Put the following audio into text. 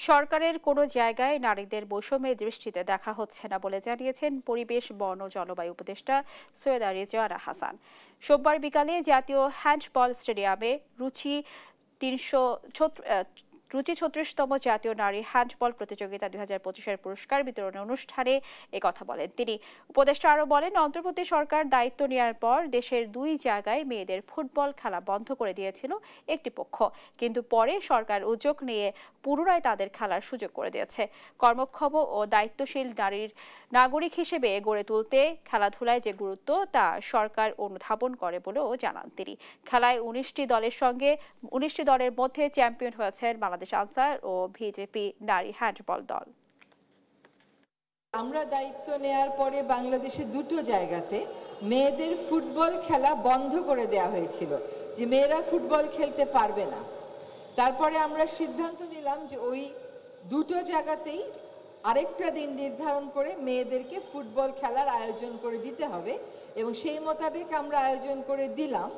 সরকারের কোনো জায়গায় নারীদের বৈষম্যের দৃষ্টিতে দেখা হচ্ছে না বলে জানিয়েছেন পরিবেশ, বন ও জলবায়ু উপদেষ্টা সৈয়দা রেজওয়ানা হাসান। সোমবার বিকালে জাতীয় হ্যান্ডবল স্টেডিয়ামে রুচি 36তম জাতীয় নারী হ্যান্ডবল প্রতিযোগিতা 2025-এর পুরস্কার বিতরণ অনুষ্ঠানে একথা বলেন তিনি। উপদেষ্টা আরও বলেন, অন্তর্বর্তী সরকার দায়িত্ব নেওয়ার পর দেশের 2 জায়গায় মেয়েদের ফুটবল খেলা বন্ধ করে দিয়েছিল একটি পক্ষ, কিন্তু পরে সরকার উদ্যোগ নিয়ে পুনরায় তাদের খেলার সুযোগ করে দিয়েছে। কর্মক্ষম ও দায়িত্বশীল নাগরিক হিসেবে গড়ে তুলতে খেলাধুলায় যে গুরুত্ব তা সরকার অনুধাবন করে বলেও জানান তিনি। খেলায় 19টি দলের মধ্যে চ্যাম্পিয়ন হয়েছেন বাংলাদেশ আনসার ও ভিজেপি নারী হ্যান্ডবল দল। আমরা দায়িত্ব নেয়ার পরে বাংলাদেশে 2টো জায়গাতে মেয়েদের ফুটবল খেলা বন্ধ করে দেওয়া হয়েছিল, যে মেয়েরা ফুটবল খেলতে পারবে না। তারপরে আমরা সিদ্ধান্ত নিলাম যে ওই 2টো জায়গাতেই আরেকটা দিন নির্ধারণ করে মেয়েদেরকে ফুটবল খেলার আয়োজন করে দিতে হবে, এবং সেই মোতাবেক আমরা আয়োজন করে দিলাম।